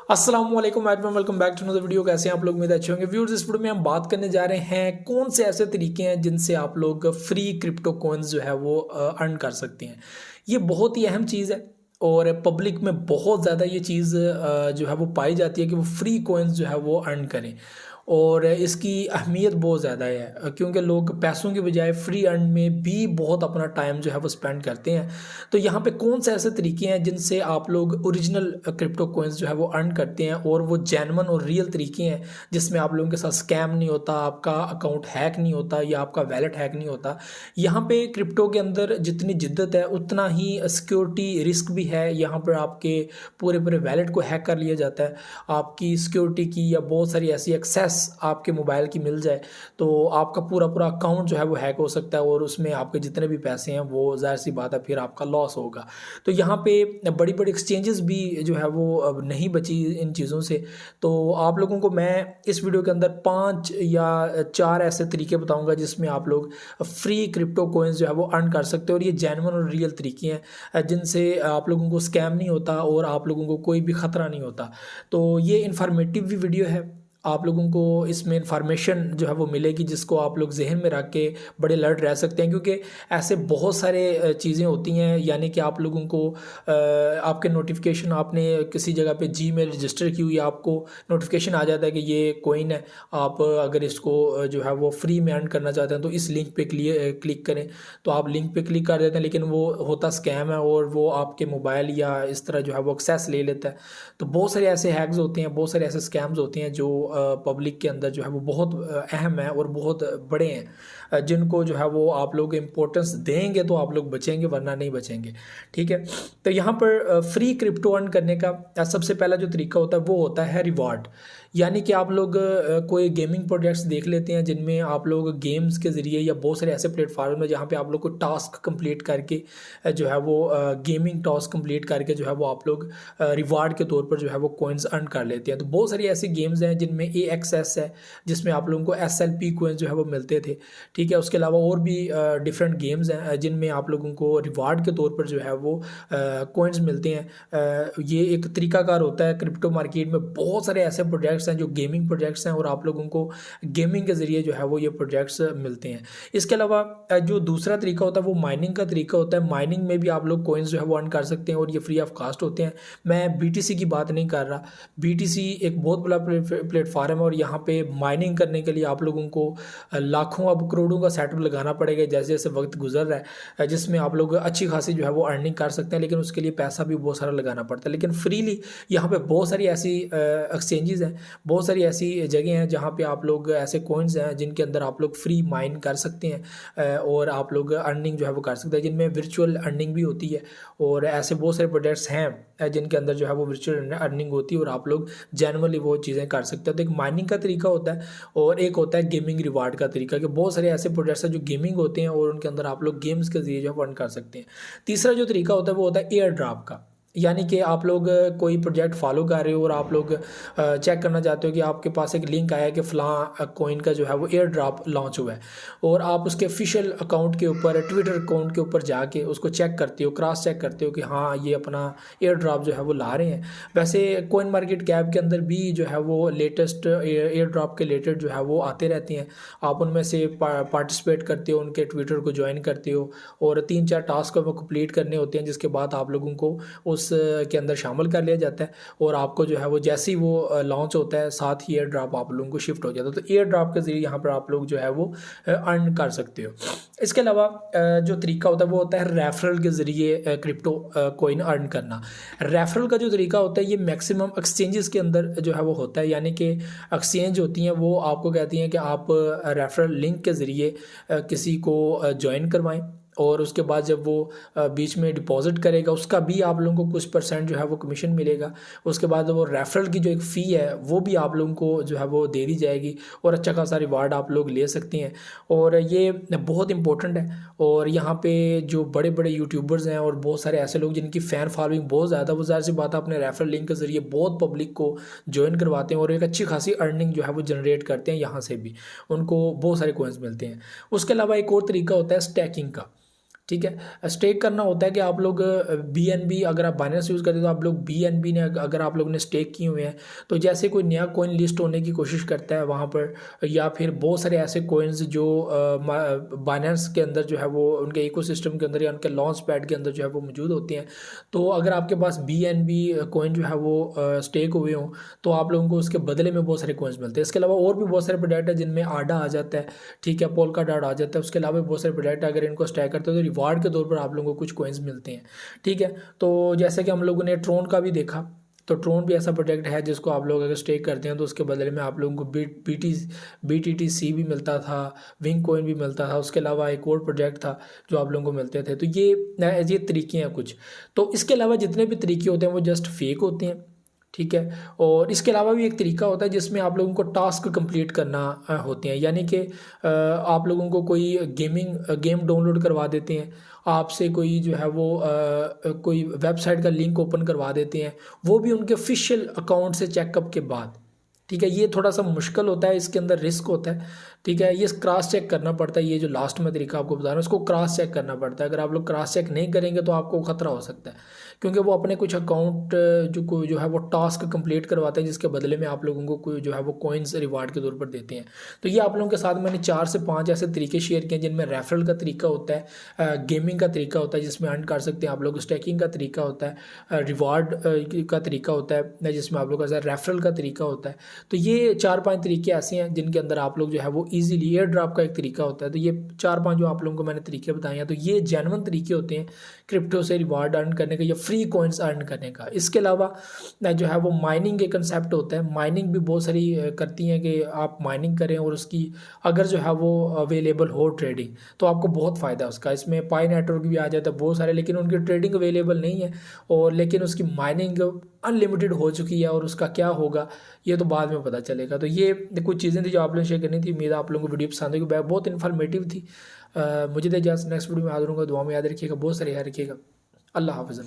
अस्सलाम वालेकुम everyone, welcome back to another video. कैसे हैं आप लोग? उम्मीद है अच्छे होंगे। व्यूअर्स, इस वीडियो में हम बात करने जा रहे हैं कौन से ऐसे तरीके हैं जिनसे आप लोग फ्री क्रिप्टो कॉइन्स जो है वो अर्न कर सकते हैं। ये बहुत ही अहम चीज़ है और पब्लिक में बहुत ज़्यादा ये चीज़ जो है वो पाई जाती है कि वो फ्री कॉइन्स जो है वो अर्न करें। और इसकी अहमियत बहुत ज़्यादा है क्योंकि लोग पैसों की बजाय फ्री अर्न में भी बहुत अपना टाइम जो है वो स्पेंड करते हैं। तो यहाँ पे कौन से ऐसे तरीके हैं जिनसे आप लोग ओरिजिनल क्रिप्टो कॉइन्स जो है वो अर्न करते हैं और वो जेन्युइन और रियल तरीके हैं जिसमें आप लोगों के साथ स्कैम नहीं होता, आपका अकाउंट हैक नहीं होता या आपका वैलेट हैक नहीं होता। यहाँ पे क्रिप्टो के अंदर जितनी जिद्दत है उतना ही सिक्योरिटी रिस्क भी है। यहाँ पर आपके पूरे पूरे वैलेट को हैक कर लिया जाता है। आपकी सिक्योरिटी की या बहुत सारी ऐसी एक्सेस आपके मोबाइल की मिल जाए तो आपका पूरा पूरा अकाउंट जो है वो हैक हो सकता है और उसमें आपके जितने भी पैसे हैं वो ज़ाहिर सी बात है फिर आपका लॉस होगा। तो यहाँ पे बड़ी बड़ी एक्सचेंजेस भी जो है वो अब नहीं बची इन चीज़ों से। तो आप लोगों को मैं इस वीडियो के अंदर 5 या 4 ऐसे तरीके बताऊंगा जिसमें आप लोग फ्री क्रिप्टो कॉइन्स जो है वो अर्न कर सकते हो और ये जेन्युइन और रियल तरीके हैं जिनसे आप लोगों को स्कैम नहीं होता और आप लोगों को कोई भी ख़तरा नहीं होता। तो ये इन्फॉर्मेटिव भी वीडियो है। आप लोगों को इसमें इंफॉर्मेशन जो है वो मिलेगी जिसको आप लोग जहन में रख के बड़े अलर्ट रह सकते हैं क्योंकि ऐसे बहुत सारे चीज़ें होती हैं। यानी कि आप लोगों को आपके नोटिफिकेशन, आपने किसी जगह पे जीमेल रजिस्टर की हुई, आपको नोटिफिकेशन आ जाता है कि ये कॉइन है, आप अगर इसको जो है वो फ्री में अर्न करना चाहते हैं तो इस लिंक पे क्लिक करें। तो आप लिंक पे क्लिक कर देते हैं लेकिन वो होता स्कैम है और वो आपके मोबाइल या इस तरह जो है वो एक्सेस ले लेता है। तो बहुत सारे ऐसे हैक्स होते हैं, बहुत सारे ऐसे स्कैम्स होते हैं जो पब्लिक के अंदर जो है वो बहुत अहम है और बहुत बड़े हैं जिनको जो है वो आप लोग इम्पोर्टेंस देंगे तो आप लोग बचेंगे वरना नहीं बचेंगे। ठीक है। तो यहाँ पर फ्री क्रिप्टो अर्न करने का सबसे पहला जो तरीका होता है वो होता है रिवार्ड। यानी कि आप लोग कोई गेमिंग प्रोजेक्ट्स देख लेते हैं जिनमें आप लोग गेम्स के ज़रिए या बहुत सारे ऐसे प्लेटफॉर्म है जहाँ पे आप लोग को टास्क कंप्लीट करके जो है वो गेमिंग टास्क कंप्लीट करके जो है वो आप लोग रिवार्ड के तौर पर जो है वो कॉइन्स अर्न कर लेते हैं। तो बहुत सारी ऐसी गेम्स हैं जिनमें AXS है जिसमें आप लोगों को SLP कॉइन्स जो है वो मिलते थे। ठीक है। उसके अलावा और भी डिफरेंट गेम्स हैं जिनमें आप लोगों को रिवार्ड के तौर पर जो है वो कॉइन्स मिलते हैं। ये एक तरीकाकार होता है। क्रिप्टो मार्केट में बहुत सारे ऐसे प्रोजेक्ट्स हैं जो गेमिंग प्रोजेक्ट्स हैं और आप लोगों को गेमिंग के ज़रिए जो है वो ये प्रोजेक्ट्स मिलते हैं। इसके अलावा जो दूसरा तरीका होता है वो माइनिंग का तरीका होता है। माइनिंग में भी आप लोग कॉइन्स जो है वो अर्न कर सकते हैं और ये फ्री ऑफ कास्ट होते हैं। मैं BTC की बात नहीं कर रहा। BTC एक बहुत बड़ा प्लेटफॉर्म है और यहाँ पे माइनिंग करने के लिए आप लोगों को लाखों अब करोड़ों का सेटअप लगाना पड़ेगा जैसे जैसे वक्त गुजर रहा है, जिसमें आप लोग अच्छी खासी जो है वो अर्निंग कर सकते हैं लेकिन उसके लिए पैसा भी बहुत सारा लगाना पड़ता है। लेकिन फ्रीली यहाँ पे बहुत सारी ऐसी एक्सचेंजेस हैं, बहुत सारी ऐसी जगह हैं जहाँ पे आप लोग ऐसे कॉइन्स हैं जिनके अंदर आप लोग फ्री माइन कर सकते हैं और आप लोग अर्निंग जो है वो कर सकते हैं जिनमें वर्चुअल अर्निंग भी होती है। और ऐसे बहुत सारे प्रोजेक्ट्स हैं जिनके अंदर जो है वो वर्चुअल अर्निंग होती है और आप लोग जेन्युइनली वो चीज़ें कर सकते हैं। तो एक माइनिंग का तरीका होता है और एक होता है गेमिंग रिवार्ड का तरीका कि बहुत सारे ऐसे प्रोजेक्ट्स हैं जो गेमिंग होते हैं और उनके अंदर आप लोग गेम्स के जरिए जो है अर्न कर सकते हैं। तीसरा जो तरीका होता है वो होता है एयर ड्रॉप का। यानी कि आप लोग कोई प्रोजेक्ट फॉलो कर रहे हो और आप लोग चेक करना चाहते हो कि आपके पास एक लिंक आया कि फ़लाँ कॉइन का जो है वो एयर ड्रॉप लॉन्च हुआ है और आप उसके ऑफिशियल अकाउंट के ऊपर, ट्विटर अकाउंट के ऊपर जाके उसको चेक करते हो, क्रॉस चेक करते हो कि हाँ ये अपना एयर ड्रॉप जो है वो ला रहे हैं। वैसे कॉइन मार्केट कैप के अंदर भी जो है वो लेटेस्ट एयर ड्रॉप के रिलेटेड जो है वो आते रहते हैं। आप उनमें से पार्टिसिपेट करते हो, उनके ट्विटर को ज्वाइन करते हो और 3-4 टास्क वो कंप्लीट करने होते हैं जिसके बाद आप लोगों को उस के अंदर शामिल कर लिया जाता है और आपको जो है वो जैसे ही वो लॉन्च होता है साथ ही एयर ड्रॉप आप लोगों को शिफ्ट हो जाता है। तो एयर ड्रॉप के ज़रिए यहाँ पर आप लोग जो है वो अर्न कर सकते हो। इसके अलावा जो तरीका होता है वो होता है रेफरल के ज़रिए क्रिप्टो कॉइन अर्न करना। रेफरल का जो तरीका होता है ये मैक्सिमम एक्सचेंजेस के अंदर जो है वो होता है। यानी कि एक्सचेंज होती हैं वो आपको कहती हैं कि आप रेफरल लिंक के ज़रिए किसी को ज्वाइन करवाएं और उसके बाद जब वो बीच में डिपॉजिट करेगा उसका भी आप लोगों को कुछ परसेंट जो है वो कमीशन मिलेगा। उसके बाद वो रेफरल की जो एक फ़ी है वो भी आप लोगों को जो है वो दे दी जाएगी और अच्छा खासा रिवार्ड आप लोग ले सकते हैं। और ये बहुत इंपॉर्टेंट है। और यहाँ पे जो बड़े बड़े यूट्यूबर्स हैं और बहुत सारे ऐसे लोग जिनकी फ़ैन फॉलोइंग बहुत ज़्यादा, वो ज़ाहिर सी बात है अपने रेफरल लिंक के ज़रिए बहुत पब्लिक को ज्वाइन करवाते हैं और एक अच्छी खासी अर्निंग जो है वो जनरेट करते हैं। यहाँ से भी उनको बहुत सारे कॉइन्स मिलते हैं। उसके अलावा एक और तरीका होता है स्टैकिंग का। ठीक है। स्टेक करना होता है कि आप लोग BNB, अगर आप बाइनेंस यूज़ करते हो तो आप लोग BNB ने अगर आप लोगों ने स्टेक किए हुए हैं, तो जैसे कोई नया कॉइन लिस्ट होने की कोशिश करता है वहाँ पर, या फिर बहुत सारे ऐसे कॉइन्स जो बाइनेंस के अंदर जो है वो उनके इकोसिस्टम के अंदर या उनके लॉन्च पैड के अंदर जो है वो मौजूद होते हैं, तो अगर आपके पास BNB कॉइन जो है वो स्टेक हुए हों तो आप लोगों को उसके बदले में बहुत सारे कॉइन्स मिलते हैं। इसके अलावा और भी बहुत सारे प्रोडक्ट है जिनमें आडा आ जाता है, ठीक है, पोल्का डॉट आ जाता है। उसके अलावा बहुत सारे प्रोडक्ट अगर इनको स्टैक करते हो तो रिवार्ड के तौर पर आप लोगों को कुछ कॉइन्स मिलते हैं, ठीक है। तो जैसे कि हम लोगों ने ट्रोन का भी देखा, तो ट्रोन भी ऐसा प्रोडक्ट है जिसको आप लोग अगर स्टेक करते हैं तो उसके बदले में आप लोगों को BTC भी मिलता था, विंग कॉइन भी मिलता था। उसके अलावा एक और प्रोजेक्ट था जो आप लोगों को मिलते थे। तो ये तरीके हैं कुछ। तो इसके अलावा जितने भी तरीके होते हैं वो जस्ट फेक होते हैं, ठीक है। और इसके अलावा भी एक तरीका होता है जिसमें आप लोगों को टास्क कंप्लीट करना होते हैं, यानी कि आप लोगों को कोई गेम डाउनलोड करवा देते हैं, आपसे कोई जो है वो कोई वेबसाइट का लिंक ओपन करवा देते हैं, वो भी उनके ऑफिशियल अकाउंट से चेकअप के बाद, ठीक है। ये थोड़ा सा मुश्किल होता है, इसके अंदर रिस्क होता है, ठीक है। ये क्रॉस चेक करना पड़ता है। ये जो लास्ट में तरीका आपको बता रहा हूँ इसको क्रॉस चेक करना पड़ता है। अगर आप लोग क्रॉस चेक नहीं करेंगे तो आपको खतरा हो सकता है, क्योंकि वो अपने कुछ अकाउंट जो है वो टास्क कंप्लीट करवाते हैं जिसके बदले में आप लोगों को जो है वो कॉइन्स रिवार्ड के तौर पर देते हैं। तो ये आप लोगों के साथ मैंने 4 से 5 ऐसे तरीके शेयर किए जिनमें रेफरल का तरीका होता है, गेमिंग का तरीका होता है जिसमें अर्न कर सकते हैं आप लोग, स्टैकिंग का तरीका होता है, रिवार्ड का तरीका होता है जिसमें आप लोग का रेफरल का तरीका होता है। तो ये 4-5 तरीके ऐसे हैं जिनके अंदर आप लोग जो है वो ईजिली, एयर ड्रॉप का एक तरीका होता है। तो ये 4-5 जो आप लोगों को मैंने तरीके बताए हैं, तो ये जेन्युइन तरीके होते हैं क्रिप्टो से रिवार्ड अर्न करने का या फ्री कॉइन्स अर्न करने का। इसके अलावा जो है वो माइनिंग के कंसेप्ट होता है। माइनिंग भी बहुत सारी करती हैं कि आप माइनिंग करें और उसकी अगर जो है वो अवेलेबल हो ट्रेडिंग, तो आपको बहुत फ़ायदा है उसका। इसमें पाई नेटवर्क भी आ जाता है बहुत सारे, लेकिन उनकी ट्रेडिंग अवेलेबल नहीं है, और लेकिन उसकी माइनिंग अनलिमिटेड हो चुकी है, और उसका क्या होगा ये तो बाद में पता चलेगा। तो ये कुछ चीज़ें थी जो आप लोगों से शेयर करनी थी। उम्मीद है आप लोगों को वीडियो पसंद होगी, बहुत इन्फॉर्मेटिव थी। मुझे तो इजाज़त, नेक्स्ट वीडियो में हाजिर होऊंगा। दुआ में याद रखिएगा, बहुत सारे याद रखिएगा। अल्लाह हाफ़िज़।